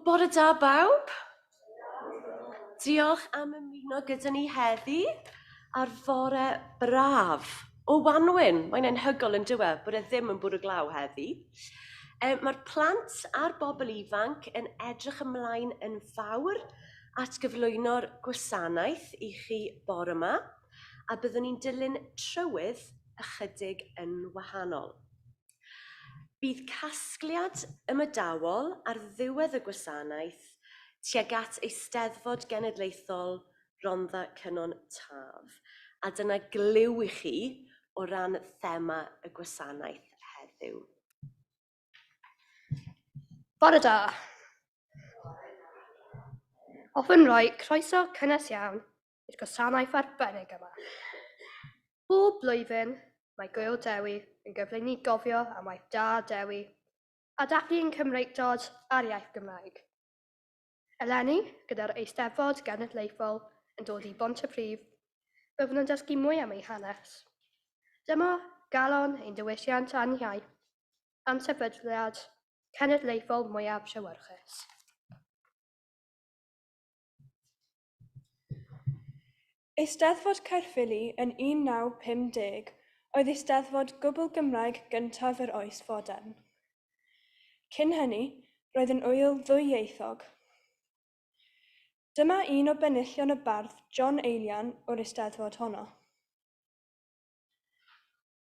Bore da bawb. Diolch am ymuno gyda ni heddi ar fore braf o Wanwyn. Mae'n anhygoel yn diwedd bod e ddim yn bwrw glaw heddi. Mae'r plant a'r bobl ifanc yn edrych ymlaen yn fawr at gyflwyno'r gwasanaeth i chi bore yma, a byddwn ni'n dilyn trywydd ychydig yn wahanol. Bydd casgliad ymydawol ar ddiwedd y gwasanaeth tuag at Eisteddfod Genedlaethol Rhondda Cynon Taf. A dyna glyw i chi o ran thema y gwasanaeth heddiw. Bore da. Hoffwn rhoi croeso cynnes iawn i'r gwasanaeth arbennig yma. Bob blwyddyn mae Gwyl Dewi yn gyfle i ni gofio am waith da Dewi a dathlu yn Cymreictod ar iaith Gymraeg. Eleni, gyda'r Eisteddfod Genedlaethol yn dod i Bontypridd, byddwn yn dysgu mwy am ei hanes. Dyma galon ein diwylliant a'n iaith am sefydliad cenedlaethol mwyaf llewyrchus. Eisteddfod Caerffili yn 1950 oedd Eisteddfod Gwbl Gymraeg gyntaf yr oes fodern. Cyn hynny, roedd yn ŵyl ddwyieithog. Dyma un o benillion y bardd John Eilian o'r Eisteddfod honno.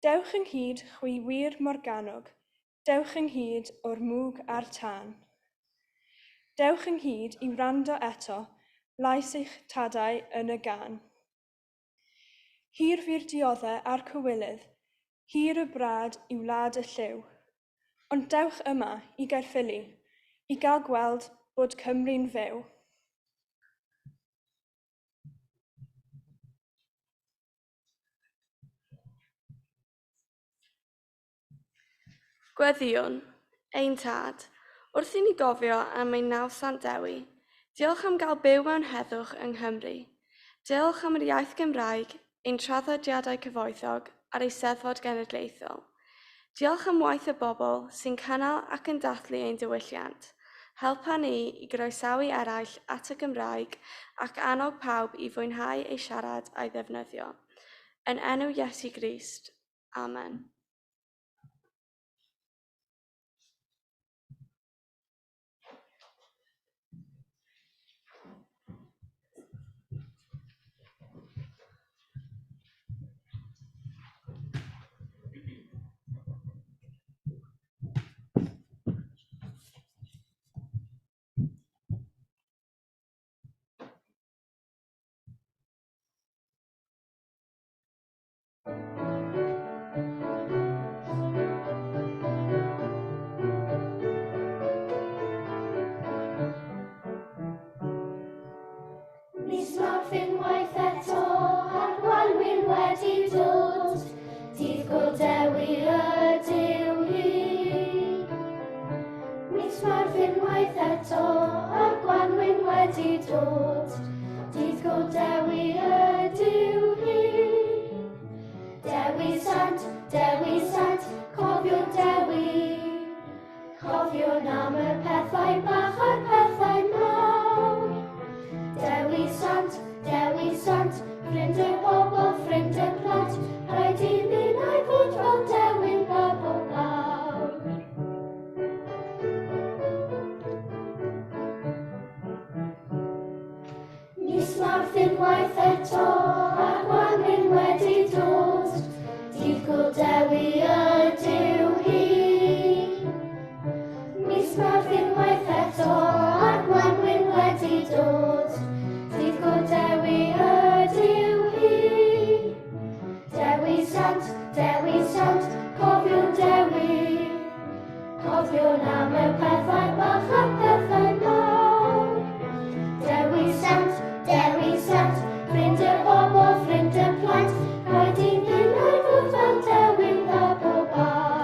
Dewch ynghyd chwi wir Morgannwg, dewch ynghyd o'r mwg a'r tân. Dewch ynghyd i wrando eto, lais eich tadau yn y gan. Hir fy'r dioddau a'r cywilydd, hir y brad i wlad y lliw. Ond dewch yma i Gaerffili, i gael gweld bod Cymru'n fyw. Gweddiwn, ein tad, wrth i ni gofio am ein nawddsant Dewi, diolch am gael byw mewn heddwch yng Nghymru. Diolch am yr iaith Gymraeg, ein traddodiadau cyfoethog a'r Eisteddfod Genedlaethol. Diolch am waith y bobl sy'n cynnal ac yn dathlu ein diwylliant. Helpa ni i groesawu eraill at y Gymraeg ac annog pawb i fwynhau ei siarad a'i ddefnyddio. Yn enw Iesu Grist. Amen. Dewi Sant, cofiwn Dewi. Cofiwn am y pethau bach a'r pethau mawr. Dewi Sant, ffrind y bobl, ffrind y plant, rhaid i minnau fod fel Dewi'n bobl mawr. Mis Mawrth unwaith eto, a Gwanwyn wedi dod. Dydd Gwl Dewi ydyw hi. Mis Mawrth unwaith eto, a Gwanwyn wedi dod. Dydd Gwl Dewi ydyw hi. Dewi Sant, cofiwn Dewi. Cofiwn am y pethau bach a'r pethau mawr. Dewi Sant, ffrind y bobl, ffrind y plant, rhaid i minnau fod fel Dewi'n bobl mawr.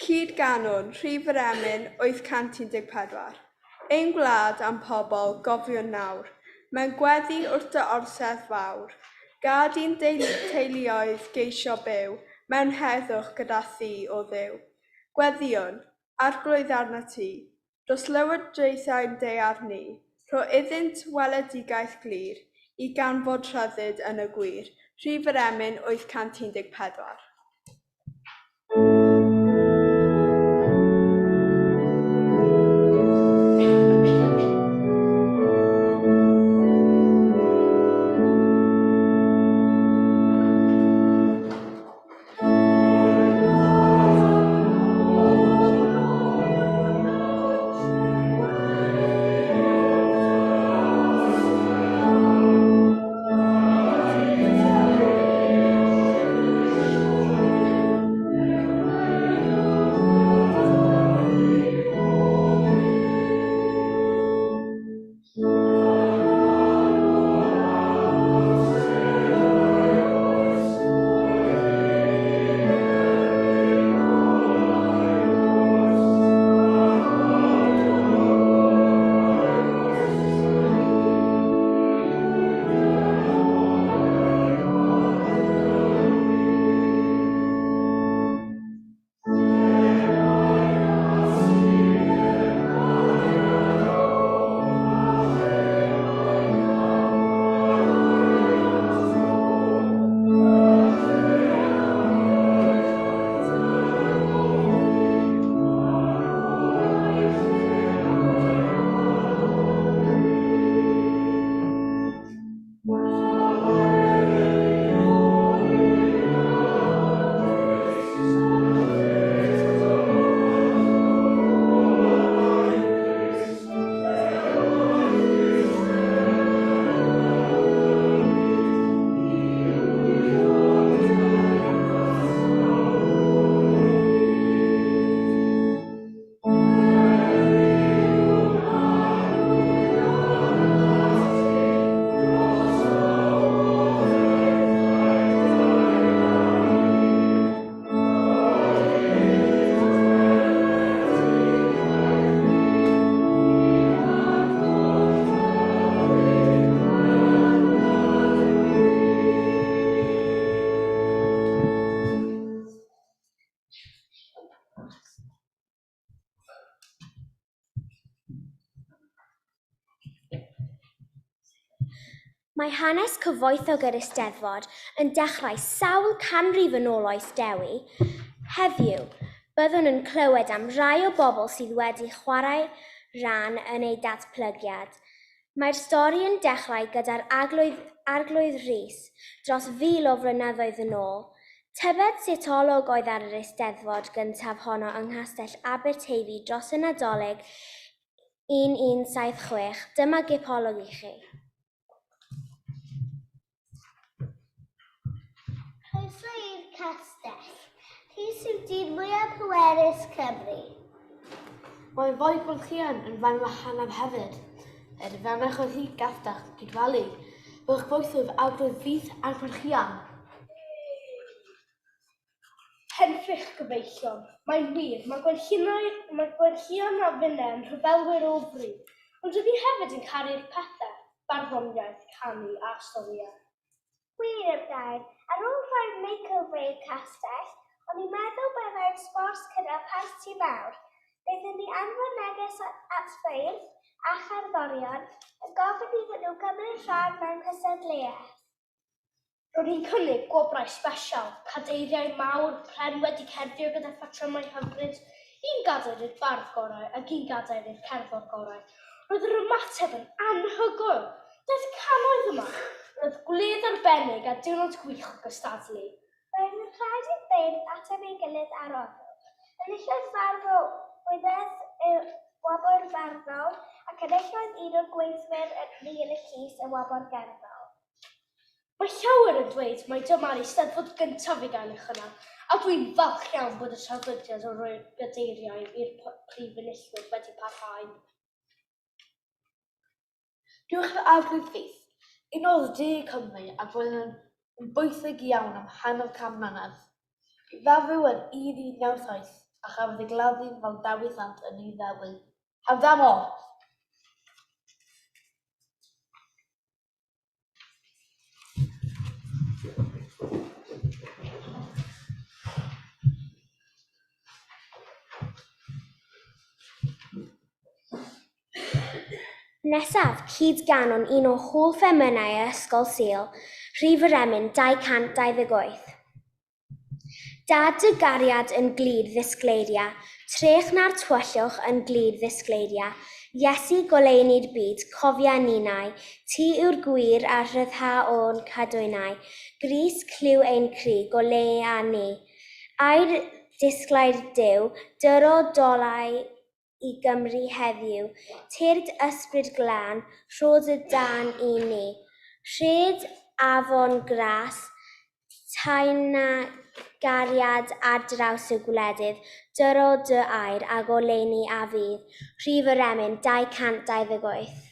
Cyd Ganwn, Rhif yr Emyn, 814. Ein gwlad am pobl gofio nawr, mewn gweddi wrth dy orsedd fawr. Gad i'n teuluoedd geisio byw, mewn heddwch gyda thi o dduw. Gweddiwn, arglwydd arna ti, dros lywodraethau'n daear ni, rho iddynt weledigaeth glir, i ganfod rhyddid yn y gwir. Rhif yr emyn 814. Mae hanes cyfoethog yr Eisteddfod yn dechrau sawl canrif yn ôl oes Dewi. Heddiw, byddwn yn clywed am rai o bobl sydd wedi chwarae rhan yn ei datblygiad. Mae'r stori yn dechrau gyda'r arglwydd Rhys dros 1000 o flynyddoedd yn ôl. Tybed sut olwg oedd ar yr Eisteddfod gyntaf honno yng Nghastell Aberteifi dros y Nadolig 1176. Dyma gipolwg i chi. Croeso i'r castell. Rhys yw'r dyn mwyaf pwerus Cymru. Mae foi Gwenllian yn fan wahanaf hefyd. Yr fannach oedd hi gastell Gydweli. Byddwch boethwyd awgrwydd fydd a'r Gwenllian. Henffych gyfeillion. Mae'n wir, mae Gwenllian a Finne yn rhyfelwyr o bryd, ond rydw i hefyd yn caru'r pethau, barddoniaeth, canu a storïau. Wir yw'r gair. Ar ôl rhoi makeover i'r castell, o'n i'n meddwl byddai'r sbors gyda parti mawr. Byddwn ni anfon neges at ffeirdd a cherddorion yn gofyn iddyn nhw gymryd rhan mewn cystadleuaeth. Ro'n i'n cynnig gwobrau sbesial, cadeiriau mawr, pren wedi cerfio gyda phatrymau hyfryd, un gadair i'r bardd gorau ac un gadair i'r cerddor gorau. Roedd yr ymateb yn anhygoel. Daeth cannoedd yma. Roedd gwledd arbennig a diwrnod gwych o gystadlu. Roedd yn rhaid i'r beirdd ateb ei gilydd ar oddw. Enillodd farddol wyddedd y wobr farddol ac enillodd un o'r gweithwyr yn y llys y wobr gerddol. Mae llawer yn dweud mai dyma'r Eisteddfod gyntaf i gael eich yna, a dwi'n falch iawn bod y traddodiad o roi gadeiriau i'r prif enillwyr wedi parhau. Diolch yn awgrwydd Fydd. Un o'r De Cymru ac roedd yn bwysig iawn am hanner can mlynedd. Farw yn 1197 a chafodd ei gladdu'n fel Dewi Sant yn ei ddewi. Hawdd am o! Nesaf, cyd-ganon un o holl femynau y Ysgol Sul, Rhif yr Emyn 228. Dad dy gariad yn glid ddisgleiria, trech na'r tywyllwch yn glid ddisgleiria, Iesu goleuni'r byd, cofia ninau, ti yw'r gwir a rhyddha o'n cadwynau, gris cliw ein cri, golea ni. A'r disglair Duw, dyro dolau i Gymru heddiw, tyrd ysbryd glân, rhod y dan i ni. Rhed afon gras, taina gariad ar draws y gwledydd, dyro dy air a goleuni a fydd. Rhif yr Emyn 228.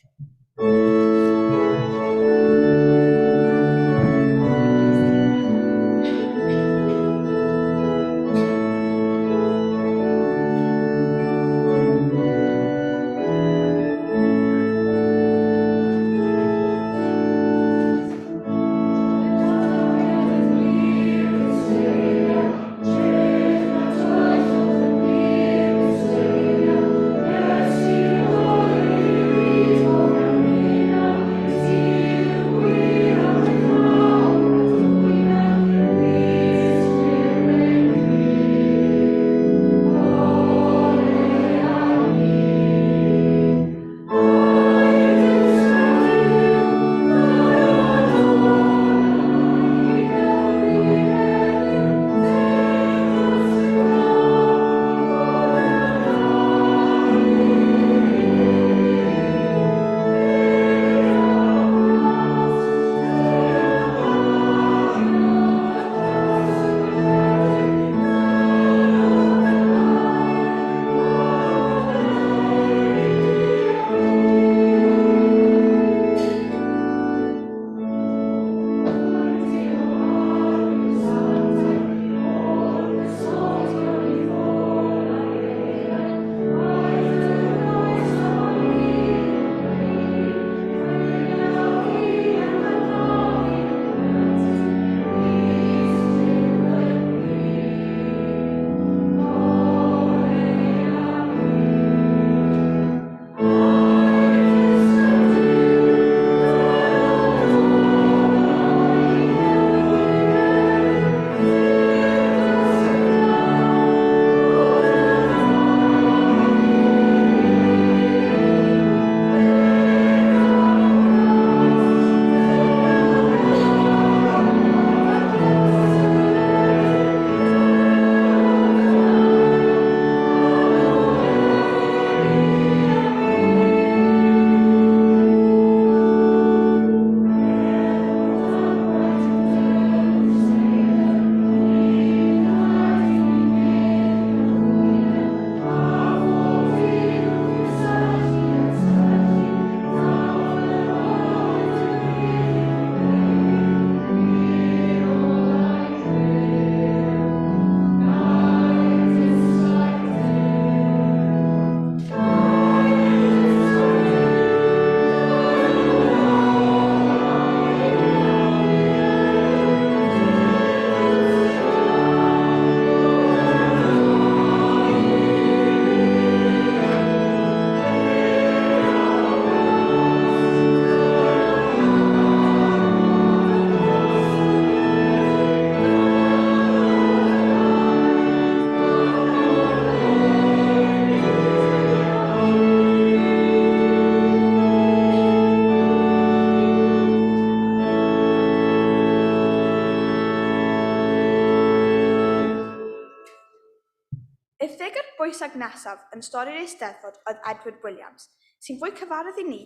bwysig nesaf yn stori'r Eisteddfod oedd Edward Williams, sy'n fwy cyfarwydd i ni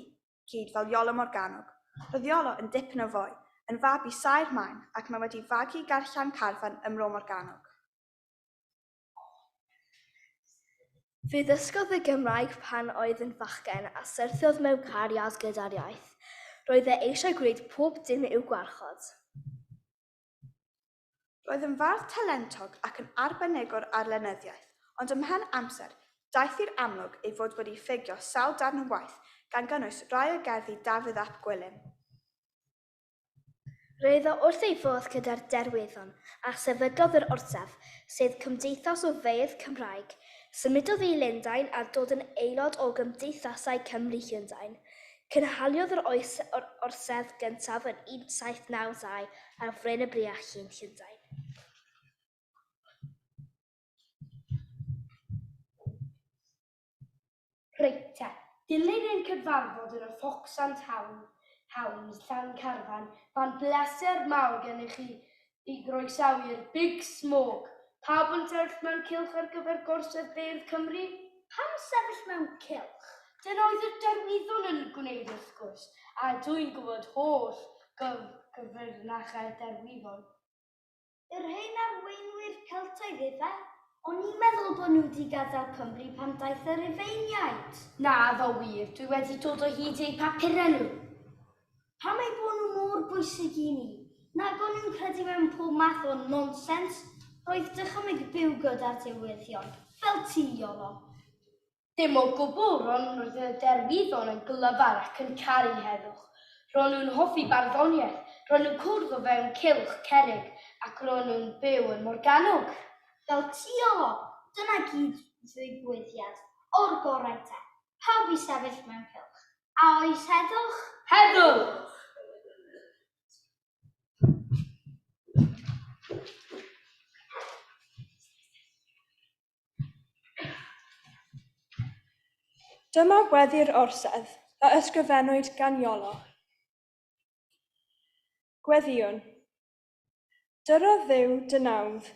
gyd fel Iolo Morgannwg. Roedd Iolo yn dipyn o foi, yn fab i sair maen ac mae wedi fagu garllan Carfan ym Mro Morgannwg. Fe ddysgodd y Gymraeg pan oedd yn fachgen a syrthiodd mewn cariad gyda'r iaith. Roedd e eisiau gwneud pob dim i'w gwarchod. Roedd yn fardd talentog ac yn arbenigwr ar lenyddiaeth, ond ymhen amser, daeth i'r amlwg ei fod wedi ffigio sawl darn o waith gan gynnwys rai o gerddi Dafydd ap Gwilym. Roedd o wrth ei fodd gyda'r derweddon a sefydlodd yr orsaf, sef Cymdeithas o Feirdd Cymraeg. Symudodd i Lundain a dod yn aelod o Gymdeithasau Cymru Llundain. Cynhaliodd yr orsedd gyntaf yn 1792 ar Fryn y Briach, Llundain. Reit te, dilyn ein cyfarfod yn y Fox and Hounds Llancarfan, mae'n bleser mawr gennych chi i groesawu'r Big Smoke. Pawb yn sefyll mewn cylch ar gyfer gorsedd beirdd Cymru? Pam sefyll mewn cylch? Dyna oedd y derwyddon yn gwneud wrth gwrs, a dwi'n gwybod holl gyfrinachau derwyddon. Yr rhain arweinwyr Celtaidd ife? O'n i'n meddwl bod nhw wedi gadael Cymru pan daeth yr Rufeiniaid. Na, ddo wir, dwi wedi dod o hyd eu papurau nhw. Pam ei bod nhw mor bwysig i ni? Nag o'n nhw'n credu mewn pob math o nonsens, roedd dychymyg byw gyda'r diwyddion, fel ti, Iolo. Dim o gwbl, ro'n roedd y derwyddon yn glyfar ac yn caru heddwch. Ro'n nhw'n hoffi barddoniaeth, ro'n nhw'n cwrdd o fewn cylch cerrig ac ro'n nhw'n byw yn Morgannwg. Fel ti, Iolo, dyna gyd ddigwyddiad, o'r gorau te. Pawb i sefyll mewn cylch. A oes heddwch? Heddwch! Dyma weddi'r orsedd a ysgrifennwyd gan Iolo. Gweddiwn. Dyrodd Dduw dy nawdd,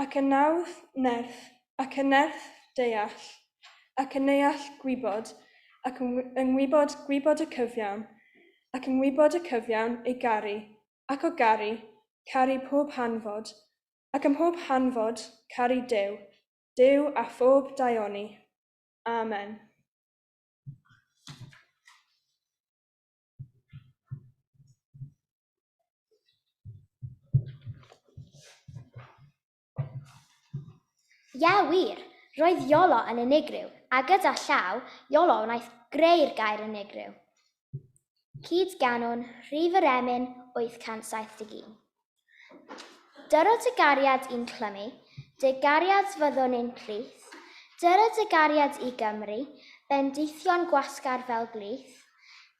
ac yn nawdd nerth, ac yn nerth deall, ac yn neall gwybod, ac yn gwybod y cyfiawn, ac yn gwybod y cyfiawn ei garu, ac o garu, caru pob hanfod, ac ym mhob hanfod caru Duw, Duw a phob daioni. Amen. Ie, wir, roedd Iolo yn unigryw, a gyda llaw, Iolo wnaeth greu'r gair unigryw. Cyd ganwn, rhif yr emyn 871. Dyrod y gariad i'n clymu, dy gariad fyddwn i'n plith, dyrod y gariad i Gymru, bendithion gwasgar fel glith,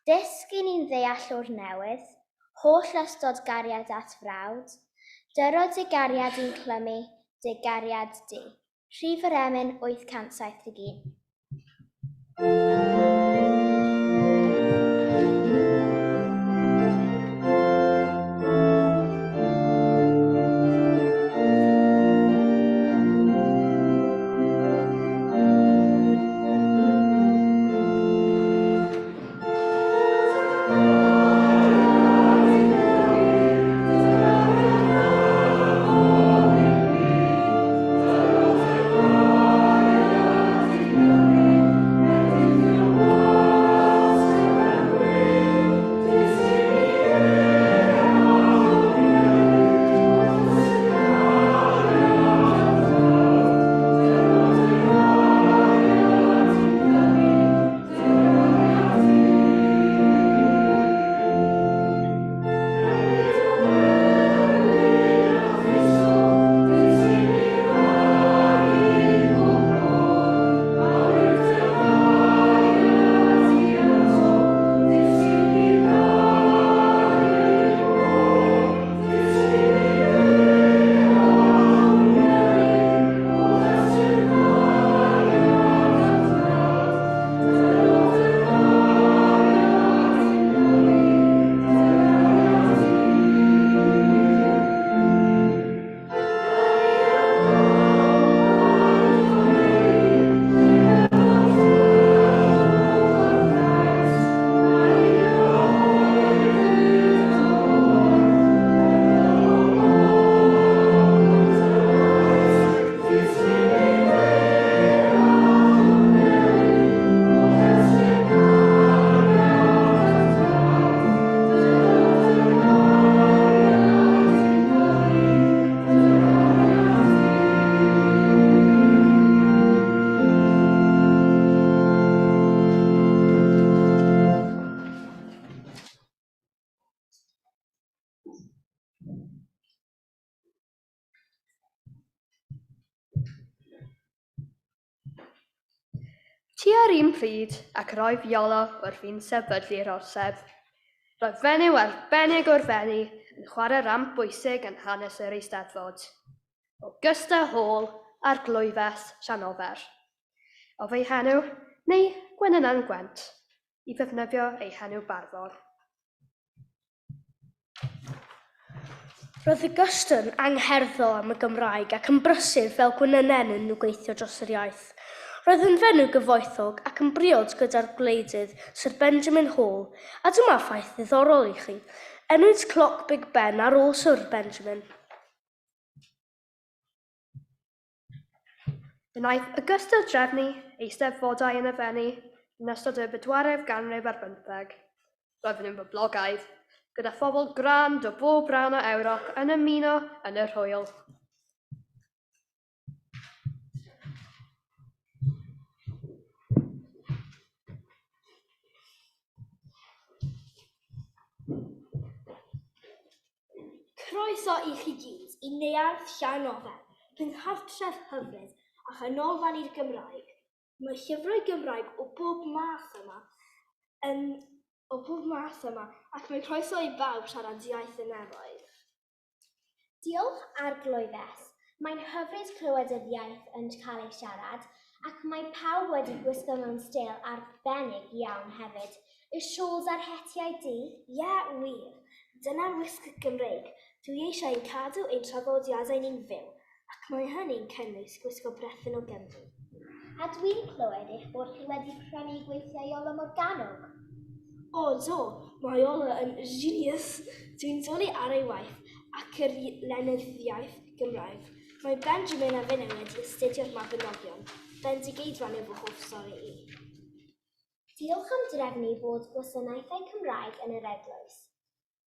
dysg i ni'n ddeall o'r newydd, holl ystod gariad at frawd, dyrod y gariad i'n clymu, dy gariad di. Rhif yr emyn 871. Tua'r un pryd ac roedd Iolo wrth fi'n sefydlu'r orsedd. Roedd fenyw arbennig o'r fenni yn chwarae ram bwysig yn hanes yr Eisteddfod. Augusta Hall a'r glwyfes Llanofer. O fe'i henw, neu Gwenynan Gwent, i ddefnyddio ei henw barddol. Roedd Augusta'n angherddol am y Gymraeg ac yn brysur fel gwenynen yn gweithio dros yr iaith. Roedd yn fenyw gyfoethog ac yn briod gyda'r gwleidydd Sir Benjamin Hall, a dyma ffaith ddiddorol i chi. Enwyd cloc Big Ben ar ôl Sir Benjamin. Wnaeth Augusta drefnu eisteddfodau yn y fenni yn ystod y 4ef ganrif ar 15. Roedden nhw'n boblogaidd, gyda phobl grand o bob ran o Ewrop yn ymuno yn yr hwyl. Croeso i chi gyd i Neuadd Llanofer, gynghortref hyfryd a chanolfan i'r Gymraeg. Mae llyfrau Gymraeg o bob math yma ac mae croeso i bawb siarad iaith y nefoedd. Diolch ar glwyfes. Mae'n hyfryd clywed yr iaith yn cael ei siarad ac mae pawb wedi gwisgo mewn stil arbennig iawn hefyd. Y siôls a'r hetiau du? Ie, wir. Dyna'r wisg Gymreig. Dwi eisiau ein cadw ein traddodiadau ni'n fyw, ac mae hynny'n cynnwys gwisgo brethyn o Gymru. A dwi'n clywed eich bod chi wedi prynu gweithiau Iolo Morgannwg. O, do, mae Iolo yn genius. Dwi'n dod ar ei waith ac yr lenyddiaeth Gymraeg. Mae Benjamin a finne wedi astudio'r Mabinogion. Bendigeidfran yw fy hoff stori i. Diolch am drefnu bod gwasanaethau Cymraeg yn yr eglwys.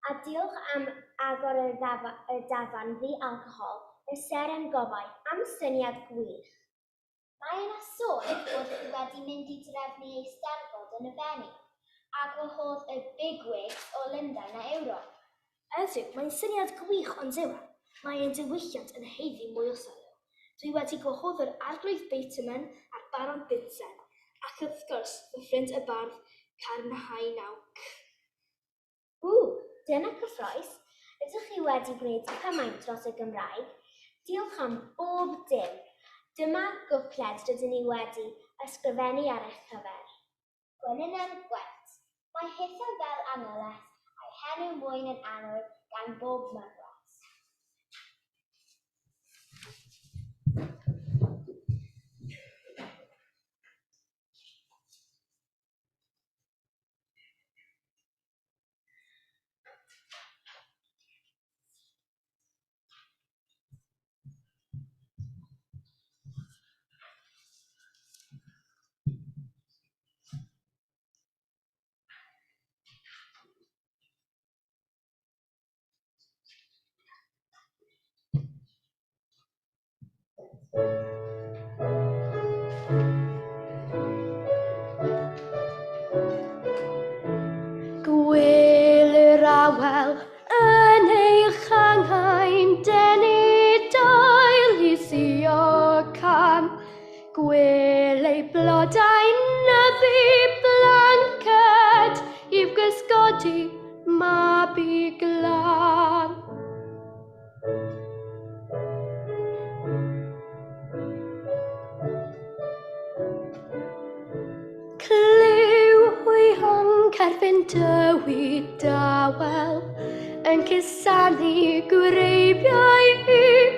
A diolch am agor y dafarn ddi-alcohol, y seren gofau, am syniad gwych. Mae yna sôn bod chi wedi mynd i drefnu eisteddfod yn y fenni, a gwahodd y bigwigs o Lundain a Ewrop. Ydw, mae'n syniad gwych ond yw. Mae'n diwylliant yn heiddi mwy o sylw. Dwi wedi gwahodd yr arglwydd Beitaman a'r Baron Binsen, ac wrth gwrs fy ffrind y bardd Carnhau Nawc. Dyna cyffroes. Ydych chi wedi gwneud cymaint dros y Gymraeg? Diolch am bob dim. Dyma gwpled rydyn ni wedi ysgrifennu ar eich cyfer. Gwenynan Gwent. Mae hithau fel anweleth a'i henw mwyn yn anwyl gan bob mygwes. Gwyl awel yn eich anghain, denu dail i sio cam. Gwyl ei blodau'n nyddu blanced, i'w gysgodi mabu glan. Cerbyn dywi dawel yn cusanu gwreiddiau i'w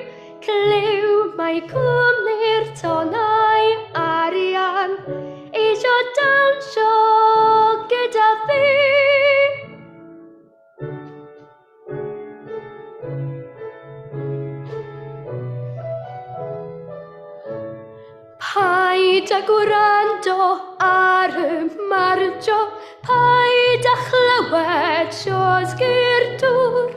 clyw. Mae cwmni'r tonau arian eisio dawnsio gyda fi. Paid â gwrando ar y mardio, paid â chlywed sioes gyr dŵr.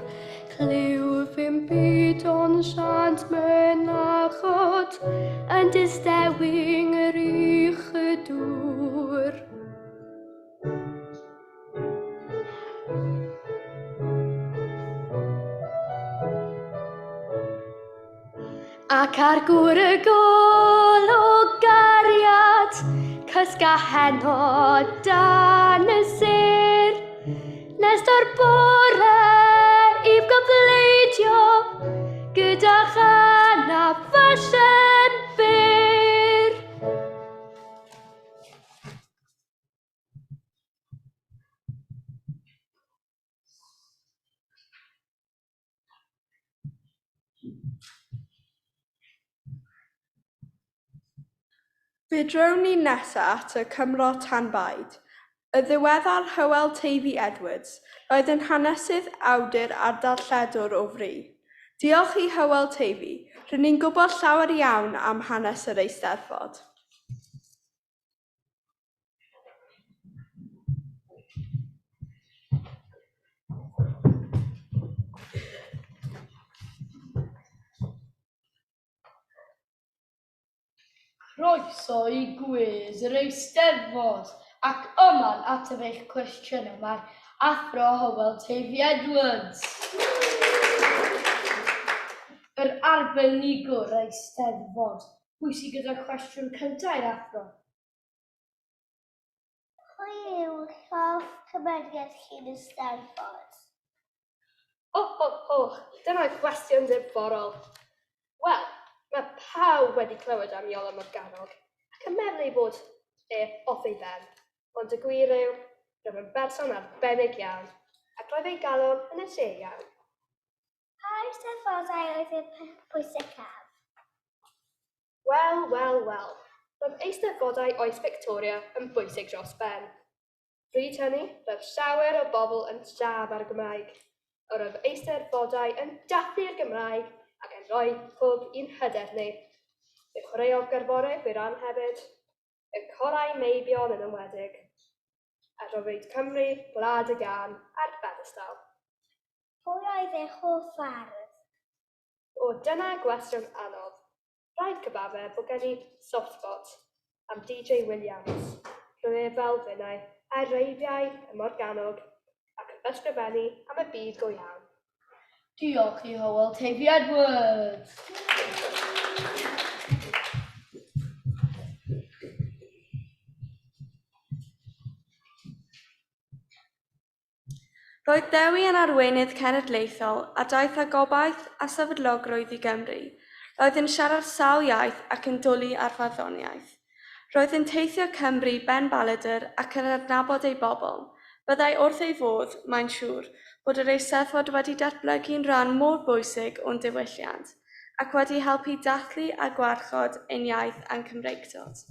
Clyw fi'n byd o'n siant mynachod yn distewing yr uch y dŵr. Ac ar gŵr y gol o gariad, cysga heno dan y sir. Nes o'r bore i'w gyfleidio gyda chana fashion byr. Fe drawn ni nesaf at y Cymro Tanbaid. Y ddiweddar Hywel Teifi Edwards roedd yn hanesydd awdur a darlledwr o fri. Diolch i Hywel Teifi, rydyn ni'n gwybod llawer iawn am hanes yr Eisteddfod. Croeso i gwis yr Eisteddfod ac yma'n ateb eich cwestiynau mae'r Athro Hywel Teifi Edwards. Yr arbenigwr Eisteddfod. Pwy sydd gyda'r cwestiwn cyntaf i'r athro? Pwy yw hoff cymeriad chi'n Eisteddfod? Dyna'r cwestiwn diddorol. Wel, mae pawb wedi clywed am Iolo Morgannwg ac yn meddwl bod off ei ben. Ond y gwir yw, roedd yn berson arbennig iawn ac roedd ei galon yn y lle iawn. Pa Eisteddfodau oedd yn pwysicaf? Wel. Roedd Eisteddfodau oes Victoria yn bwysig dros ben. Pryd hynny, roedd llawer o bobl yn siarad ar y Gymraeg. Roedd Eisteddfodau yn dathlu'r Gymraeg ac yn rhoi pob un hyder ni. Y chwaraeodd gerddoriaeth Iran hefyd, y corau meibion yn ymwedig, a roedd Cymru, Gwlad y Gan a'r Bedestal. Pwy oedd eich hoff fardd? Dyna gwestiwn anodd. Rhaid cyfadde bod gen i soft spot am DJ Williams, rwy'n fel finnau, a reiddiau y Morgannwg ac yn ysgrifennu am y byd go iawn. Diolch i Hywel Teifi Edwards. Roedd Dewi yn arweinydd cenedlaethol a daeth â gobaith a sefydlogrwydd i Gymru. Roedd yn siarad sawl iaith ac yn dwlu ar farddoniaeth. Roedd yn teithio Cymru ben Baladr ac yn adnabod ei bobl. Byddai wrth ei fodd, mae'n siŵr, bod yr Eisteddfod wedi datblygu'n rhan mor bwysig o'n diwylliant ac wedi helpu dathlu a gwarchod ein iaith a'n Cymreictod.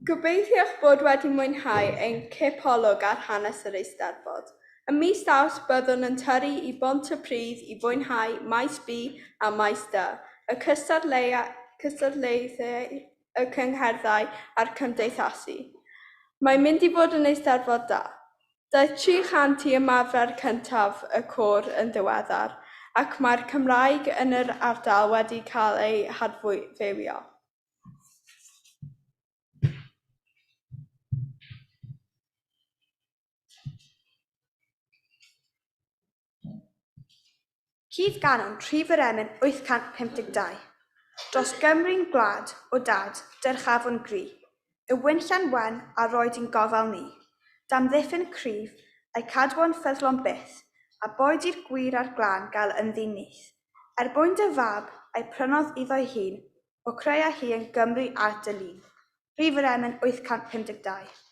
Gobeithiwch bod wedi mwynhau ein cipolwg ar hanes yr Eisteddfod. Ym mis Awst byddwn yn tyrru i Bontypridd i fwynhau Maes B a Maes D, y cystadleuthau, y cyngherddau a'r cymdeithasu. Mae'n mynd i fod yn Eisteddfod da. Daeth 300 i ymarfer cyntaf y côr yn ddiweddar, ac mae'r Cymraeg yn yr ardal wedi cael ei hadfywio. Cydd Ganon, Rhif yr Emyn, 852. Dros Gymru'n gwlad o dad, dyrchafon gri, y wynllan wen a roed i'n gofal ni. Dam ddiffyn cryf, a'i cadwo'n ffyddlon byth, a boed i'r gwir ar glân gael yn ddinith. Bwyn dy fab, a'i prynodd iddo'i hun, o creu a hi yn Gymru ar dylun. Rhif yr Emyn 852.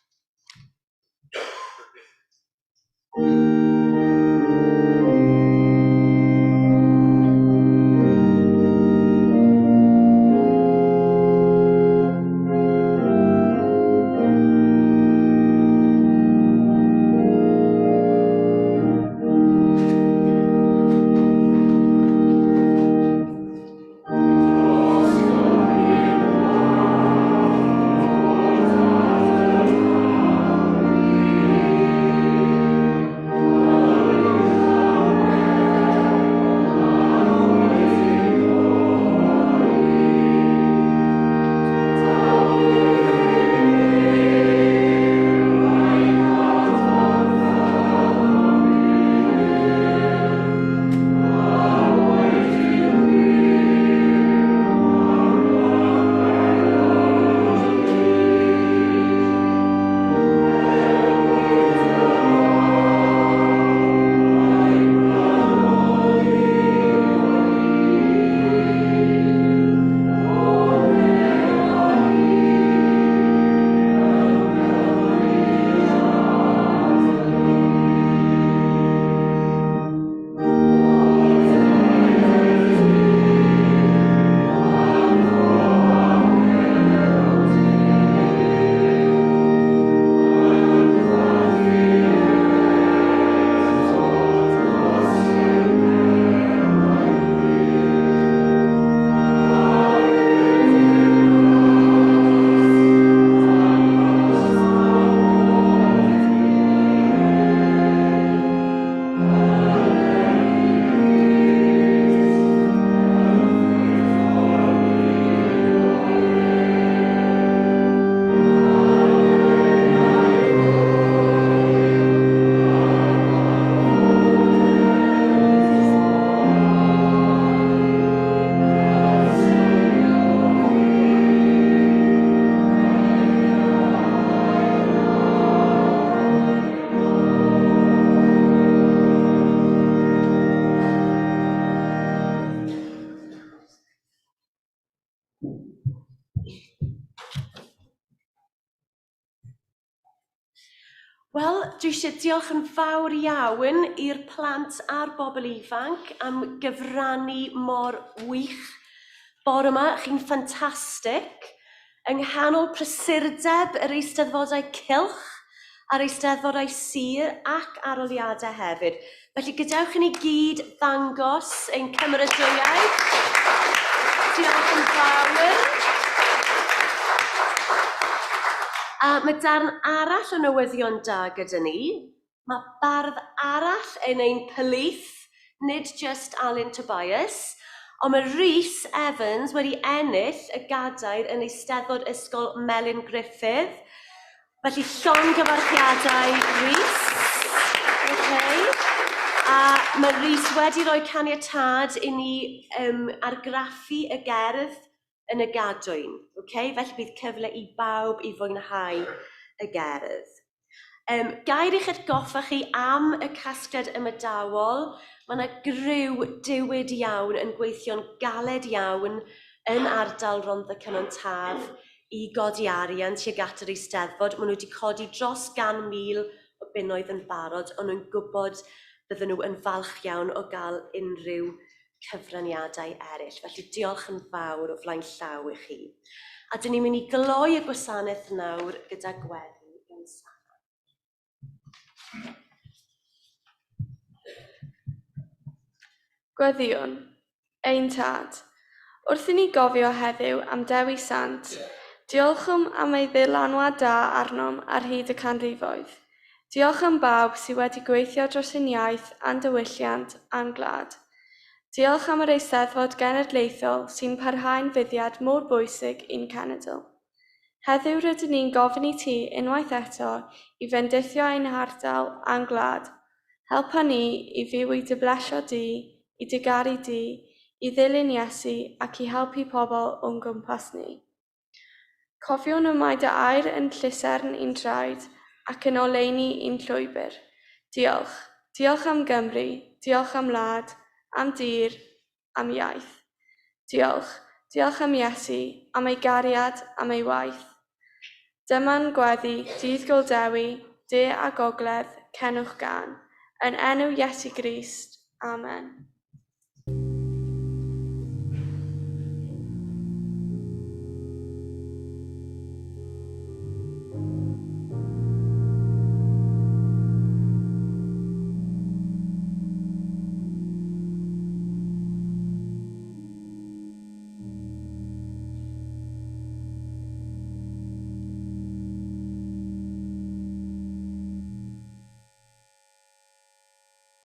Wel, dwi eisiau diolch yn fawr iawn i'r plant a'r bobl ifanc am gyfrannu mor wych. Bore yma, chi'n ffantastig. Yng nghanol prysurdeb yr Eisteddfodau Cylch a'r Eisteddfodau Sir ac aroliadau hefyd. Felly gadewch i ni gyd ddangos ein cymeradwyaeth. Diolch yn fawr. A mae darn arall o newyddion da gyda ni. Mae bardd arall yn ein pylith, nid just Alun Tobias, ond mae Rhys Evans wedi ennill y gadair yn Eisteddfod Ysgol Melin Griffith. Felly llon gyfarchiadau Rhys. Okay. A mae Rhys wedi rhoi caniatad i ni argraffu y gerdd yn y gadwyn. Okay? Felly bydd cyfle i bawb i fwynhau y gerdd. Gair i'ch atgoffa chi am y casgliad ymydawol. Mae yna griw diwyd iawn yn gweithio'n galed iawn yn ardal Rhondda Cynon Taf i godi arian tuag at yr Eisteddfod. Maen nhw wedi codi dros 100,000 o bunnoedd yn barod, ond nhw'n gwybod bydden nhw yn falch iawn o gael unrhyw cyfraniadau eraill. Felly diolch yn fawr o flaen llaw i chi. A dyn ni'n mynd i gloi y gwasanaeth nawr gyda gweddi yn Sana. Gweddiwn, ein tad. Wrth i ni gofio heddiw am Dewi Sant, diolchwn am ei ddylanwad da arnom ar hyd y canrifoedd. Diolch am bawb sydd wedi gweithio dros ein iaith a'n diwylliant a'n gwlad. Diolch am yr Eisteddfod Genedlaethol sy'n parhau'n fuddiad mor bwysig i'n cenedl. Heddiw rydyn ni'n gofyn i ti unwaith eto i fendithio ein hardal a'n gwlad. Helpa ni i fyw i dy blesio di i digaru di, i ddilyn Iesu ac i helpu pobl o'n gwmpas ni. Cofiwn y mae dy air yn llusern i'n traed ac yn oleuni i'n llwybr. Diolch. Diolch am Gymru, diolch am wlad, am dir, am iaith. Diolch. Diolch am Iesu, am ei gariad, am ei waith. Dyma'n gweddi, dydd Guldewi, de a gogledd, cenwch gan. Yn enw Iesu Grist. Amen.